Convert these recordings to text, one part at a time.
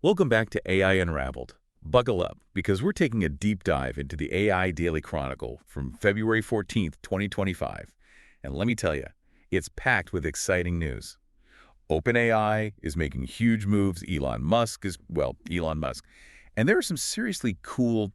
Welcome back to AI Unraveled. Buckle up, because we're taking a deep dive into the AI Daily Chronicle from February 14th, 2025. And let me tell you, it's packed with exciting news. OpenAI is making huge moves. Elon Musk. And there are some seriously cool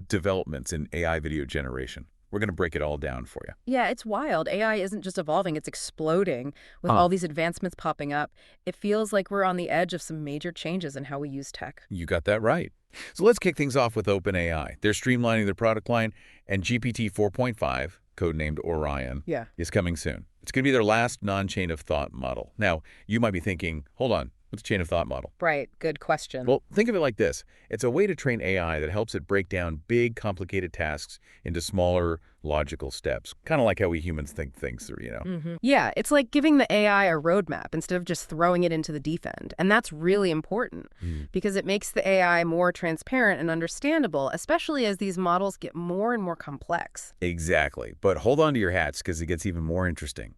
developments in AI video generation. We're going to break it all down for you. Yeah, it's wild. AI isn't just evolving, it's exploding with Huh. all these advancements popping up. It feels like we're on the edge of some major changes in how we use tech. You got that right. So let's kick things off with OpenAI. They're streamlining their product line, and GPT 4.5, codenamed Orion, Yeah. is coming soon. It's going to be their last non-chain of thought model. Now, you might be thinking, hold on, what's a chain of thought model? Right, good question. Well, think of it like this. It's a way to train AI that helps it break down big, complicated tasks into smaller, logical steps. Kind of like how we humans think things through. Yeah, it's like giving the AI a roadmap instead of just throwing it into the deep end. And that's really important because it makes the AI more transparent and understandable, especially as these models get more and more complex. Exactly. But hold on to your hats, because it gets even more interesting.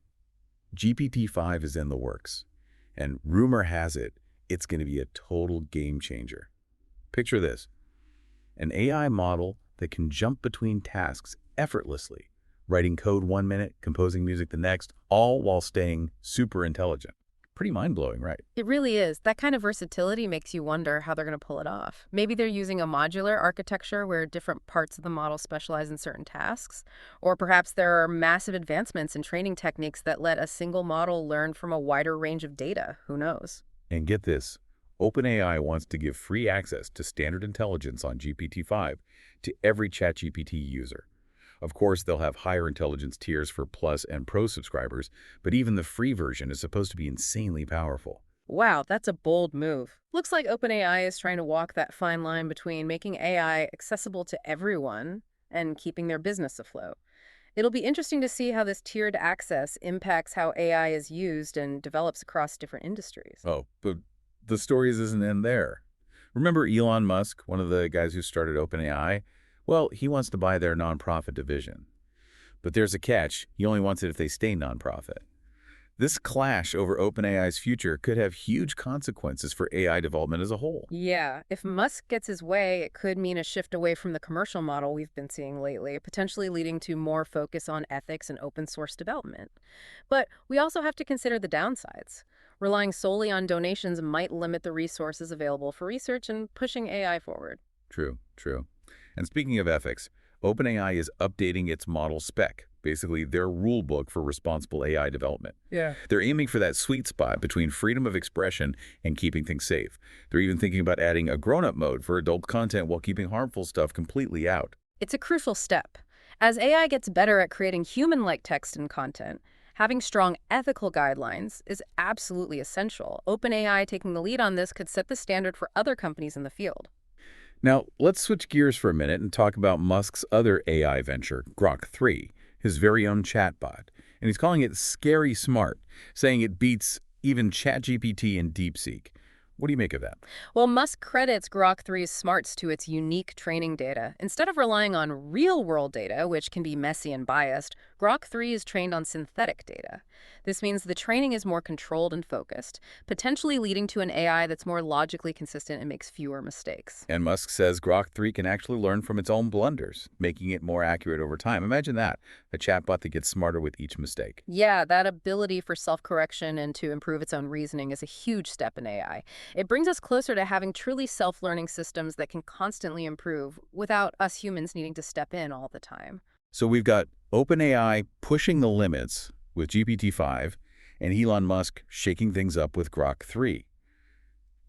GPT-5 is in the works, and rumor has it it's going to be a total game changer. Picture this: an AI model that can jump between tasks effortlessly, writing code 1 minute, composing music the next, all while staying super intelligent. Pretty mind-blowing, right? It really is. That kind of versatility makes you wonder how they're going to pull it off. Maybe they're using a modular architecture where different parts of the model specialize in certain tasks. Or perhaps there are massive advancements in training techniques that let a single model learn from a wider range of data. Who knows? And get this, OpenAI wants to give free access to standard intelligence on GPT-5 to every ChatGPT user. Of course, they'll have higher intelligence tiers for Plus and Pro subscribers, but even the free version is supposed to be insanely powerful. Wow, that's a bold move. Looks like OpenAI is trying to walk that fine line between making AI accessible to everyone and keeping their business afloat. It'll be interesting to see how this tiered access impacts how AI is used and develops across different industries. Oh, but the story doesn't end there. Remember Elon Musk, one of the guys who started OpenAI? Well, he wants to buy their nonprofit division. But there's a catch. He only wants it if they stay nonprofit. This clash over OpenAI's future could have huge consequences for AI development as a whole. Yeah, if Musk gets his way, it could mean a shift away from the commercial model we've been seeing lately, potentially leading to more focus on ethics and open source development. But we also have to consider the downsides. Relying solely on donations might limit the resources available for research and pushing AI forward. True, true. And speaking of ethics, OpenAI is updating its model Spec, basically their rule book for responsible AI development. Yeah. They're aiming for that sweet spot between freedom of expression and keeping things safe. They're even thinking about adding a grown-up mode for adult content while keeping harmful stuff completely out. It's a crucial step. As AI gets better at creating human-like text and content, having strong ethical guidelines is absolutely essential. OpenAI taking the lead on this could set the standard for other companies in the field. Now, let's switch gears for a minute and talk about Musk's other AI venture, Grok 3, his very own chatbot. And he's calling it scary smart, saying it beats even ChatGPT and DeepSeek. What do you make of that? Well, Musk credits Grok 3's smarts to its unique training data. Instead of relying on real-world data, which can be messy and biased, Grok 3 is trained on synthetic data. This means the training is more controlled and focused, potentially leading to an AI that's more logically consistent and makes fewer mistakes. And Musk says Grok 3 can actually learn from its own blunders, making it more accurate over time. Imagine that, a chatbot that gets smarter with each mistake. Yeah, that ability for self-correction and to improve its own reasoning is a huge step in AI. It brings us closer to having truly self-learning systems that can constantly improve without us humans needing to step in all the time. So we've got OpenAI pushing the limits with GPT-5 and Elon Musk shaking things up with Grok 3.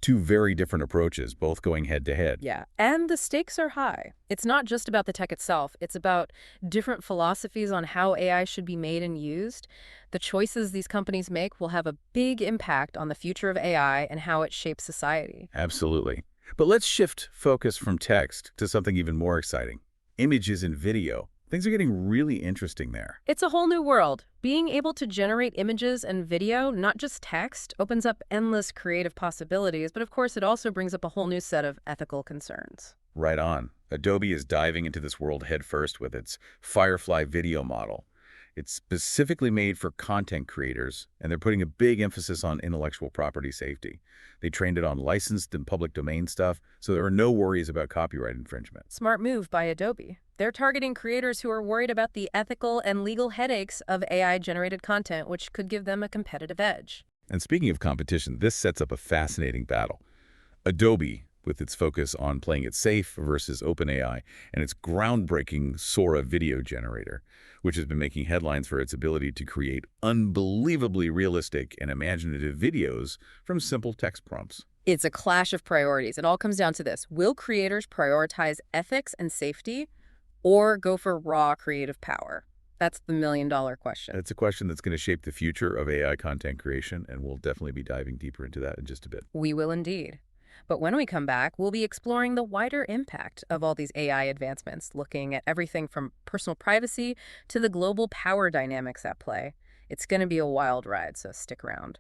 Two very different approaches, both going head-to-head. Yeah, and the stakes are high. It's not just about the tech itself. It's about different philosophies on how AI should be made and used. The choices these companies make will have a big impact on the future of AI and how it shapes society. Absolutely. But let's shift focus from text to something even more exciting: images and video. Things are getting really interesting there. It's a whole new world. Being able to generate images and video, not just text, opens up endless creative possibilities, but of course it also brings up a whole new set of ethical concerns. Right on. Adobe is diving into this world headfirst with its Firefly video model. It's specifically made for content creators, and they're putting a big emphasis on intellectual property safety. They trained it on licensed and public domain stuff, so there are no worries about copyright infringement. Smart move by Adobe. They're targeting creators who are worried about the ethical and legal headaches of AI-generated content, which could give them a competitive edge. And speaking of competition, this sets up a fascinating battle. Adobe, with its focus on playing it safe versus OpenAI, and its groundbreaking Sora video generator, which has been making headlines for its ability to create unbelievably realistic and imaginative videos from simple text prompts. It's a clash of priorities. It all comes down to this. Will creators prioritize ethics and safety or go for raw creative power? That's the million-dollar question. It's a question that's going to shape the future of AI content creation, and we'll definitely be diving deeper into that in just a bit. We will indeed. But when we come back, we'll be exploring the wider impact of all these AI advancements, looking at everything from personal privacy to the global power dynamics at play. It's going to be a wild ride, so stick around.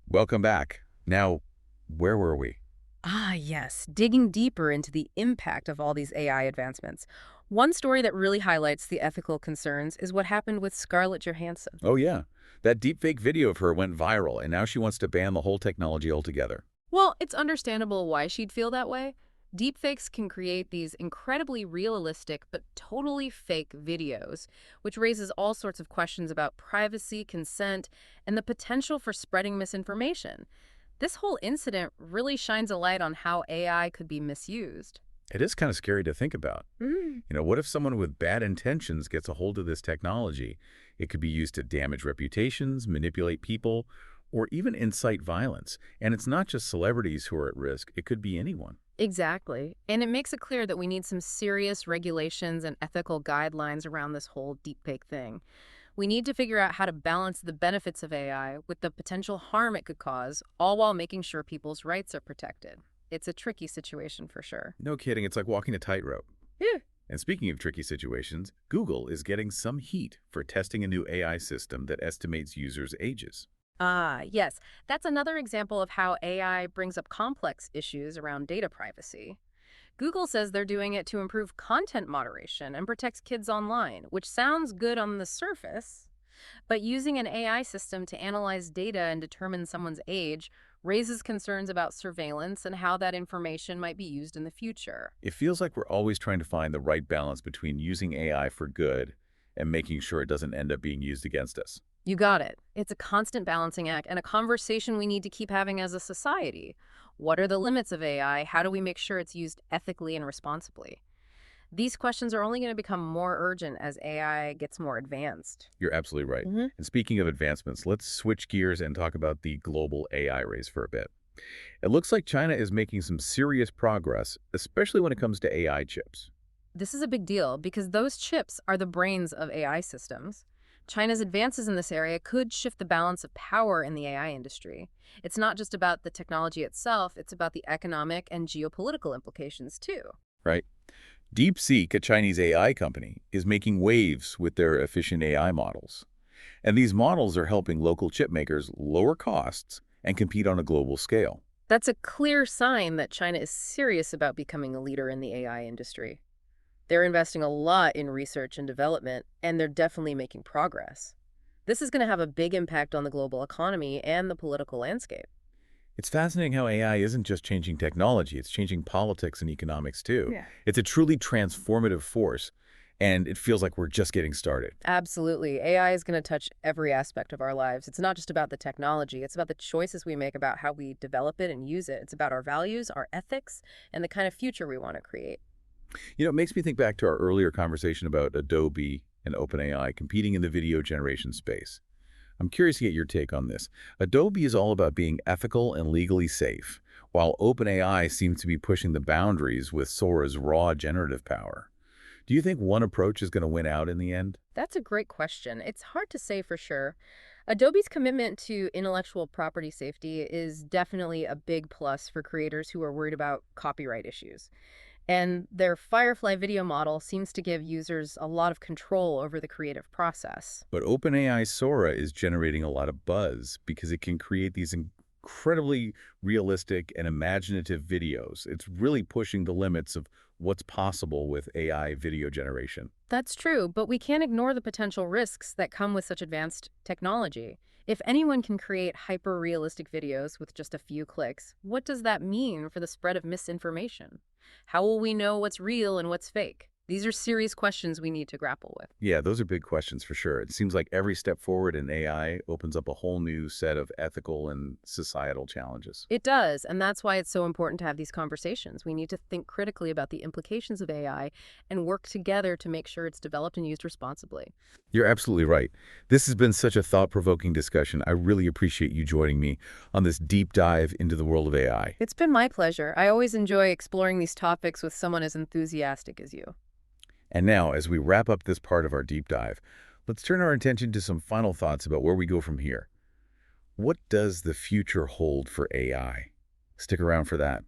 Welcome back. Now, where were we? Ah, yes, digging deeper into the impact of all these AI advancements. One story that really highlights the ethical concerns is what happened with Scarlett Johansson. Oh, yeah. That deepfake video of her went viral, and now she wants to ban the whole technology altogether. Well, it's understandable why she'd feel that way. Deepfakes can create these incredibly realistic but totally fake videos, which raises all sorts of questions about privacy, consent, and the potential for spreading misinformation. This whole incident really shines a light on how AI could be misused. It is kind of scary to think about. What if someone with bad intentions gets a hold of this technology? It could be used to damage reputations, manipulate people, or even incite violence. And it's not just celebrities who are at risk. It could be anyone. Exactly. And it makes it clear that we need some serious regulations and ethical guidelines around this whole deepfake thing. We need to figure out how to balance the benefits of AI with the potential harm it could cause, all while making sure people's rights are protected. It's a tricky situation for sure. No kidding. It's like walking a tightrope. Yeah. And speaking of tricky situations, Google is getting some heat for testing a new AI system that estimates users' ages. Ah, yes. That's another example of how AI brings up complex issues around data privacy. Google says they're doing it to improve content moderation and protects kids online, which sounds good on the surface. But using an AI system to analyze data and determine someone's age raises concerns about surveillance and how that information might be used in the future. It feels like we're always trying to find the right balance between using AI for good and making sure it doesn't end up being used against us. You got it. It's a constant balancing act and a conversation we need to keep having as a society. What are the limits of AI? How do we make sure it's used ethically and responsibly? These questions are only going to become more urgent as AI gets more advanced. You're absolutely right. And speaking of advancements, let's switch gears and talk about the global AI race for a bit. It looks like China is making some serious progress, especially when it comes to AI chips. This is a big deal because those chips are the brains of AI systems. China's advances in this area could shift the balance of power in the AI industry. It's not just about the technology itself, it's about the economic and geopolitical implications too. Right? DeepSeek, a Chinese AI company, is making waves with their efficient AI models. And these models are helping local chip makers lower costs and compete on a global scale. That's a clear sign that China is serious about becoming a leader in the AI industry. They're investing a lot in research and development, and they're definitely making progress. This is going to have a big impact on the global economy and the political landscape. It's fascinating how AI isn't just changing technology, it's changing politics and economics too. Yeah. It's a truly transformative force, and it feels like we're just getting started. Absolutely. AI is going to touch every aspect of our lives. It's not just about the technology. It's about the choices we make about how we develop it and use it. It's about our values, our ethics, and the kind of future we want to create. It makes me think back to our earlier conversation about Adobe and OpenAI competing in the video generation space. I'm curious to get your take on this. Adobe is all about being ethical and legally safe, while OpenAI seems to be pushing the boundaries with Sora's raw generative power. Do you think one approach is going to win out in the end? That's a great question. It's hard to say for sure. Adobe's commitment to intellectual property safety is definitely a big plus for creators who are worried about copyright issues. And their Firefly video model seems to give users a lot of control over the creative process. But OpenAI Sora is generating a lot of buzz because it can create these incredibly realistic and imaginative videos. It's really pushing the limits of what's possible with AI video generation. That's true, but we can't ignore the potential risks that come with such advanced technology. If anyone can create hyper-realistic videos with just a few clicks, what does that mean for the spread of misinformation? How will we know what's real and what's fake? These are serious questions we need to grapple with. Yeah, those are big questions for sure. It seems like every step forward in AI opens up a whole new set of ethical and societal challenges. It does, and that's why it's so important to have these conversations. We need to think critically about the implications of AI and work together to make sure it's developed and used responsibly. You're absolutely right. This has been such a thought-provoking discussion. I really appreciate you joining me on this deep dive into the world of AI. It's been my pleasure. I always enjoy exploring these topics with someone as enthusiastic as you. And now, as we wrap up this part of our deep dive, let's turn our attention to some final thoughts about where we go from here. What does the future hold for AI? Stick around for that.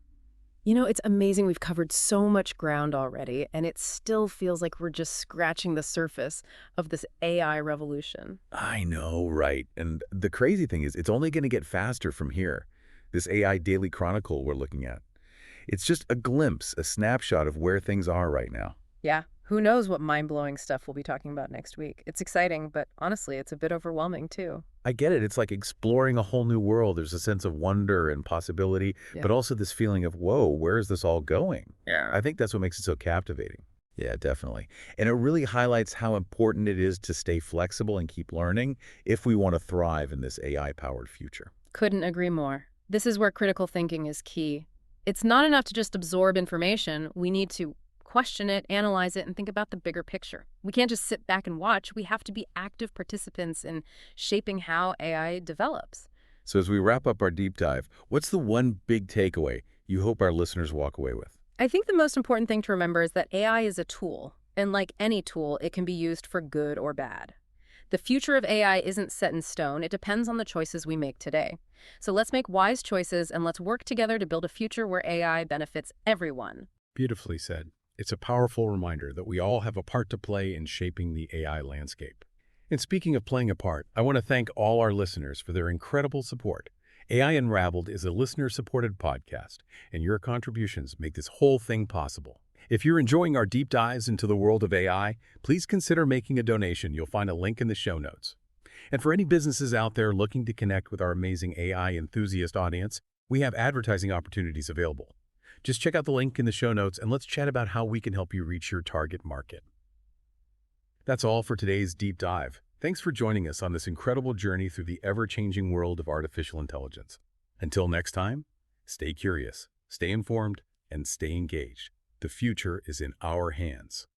You know, it's amazing we've covered so much ground already, and it still feels like we're just scratching the surface of this AI revolution. I know, right? And the crazy thing is, it's only going to get faster from here. This AI Daily Chronicle we're looking at. It's just a glimpse, a snapshot of where things are right now. Yeah, who knows what mind-blowing stuff we'll be talking about next week. It's exciting, but honestly, it's a bit overwhelming too. I get it. It's like exploring a whole new world. There's a sense of wonder and possibility, Yeah. but also this feeling of, whoa, where is this all going? Yeah. I think that's what makes it so captivating. Yeah, definitely. And it really highlights how important it is to stay flexible and keep learning if we want to thrive in this AI-powered future. Couldn't agree more. This is where critical thinking is key. It's not enough to just absorb information. We need to question it, analyze it, and think about the bigger picture. We can't just sit back and watch. We have to be active participants in shaping how AI develops. So as we wrap up our deep dive, what's the one big takeaway you hope our listeners walk away with? I think the most important thing to remember is that AI is a tool, and like any tool, it can be used for good or bad. The future of AI isn't set in stone. It depends on the choices we make today. So let's make wise choices and let's work together to build a future where AI benefits everyone. Beautifully said. It's a powerful reminder that we all have a part to play in shaping the AI landscape. And speaking of playing a part, I want to thank all our listeners for their incredible support. AI Unraveled is a listener-supported podcast, and your contributions make this whole thing possible. If you're enjoying our deep dives into the world of AI, please consider making a donation. You'll find a link in the show notes. And for any businesses out there looking to connect with our amazing AI enthusiast audience, we have advertising opportunities available. Just check out the link in the show notes and let's chat about how we can help you reach your target market. That's all for today's deep dive. Thanks for joining us on this incredible journey through the ever-changing world of artificial intelligence. Until next time, stay curious, stay informed, and stay engaged. The future is in our hands.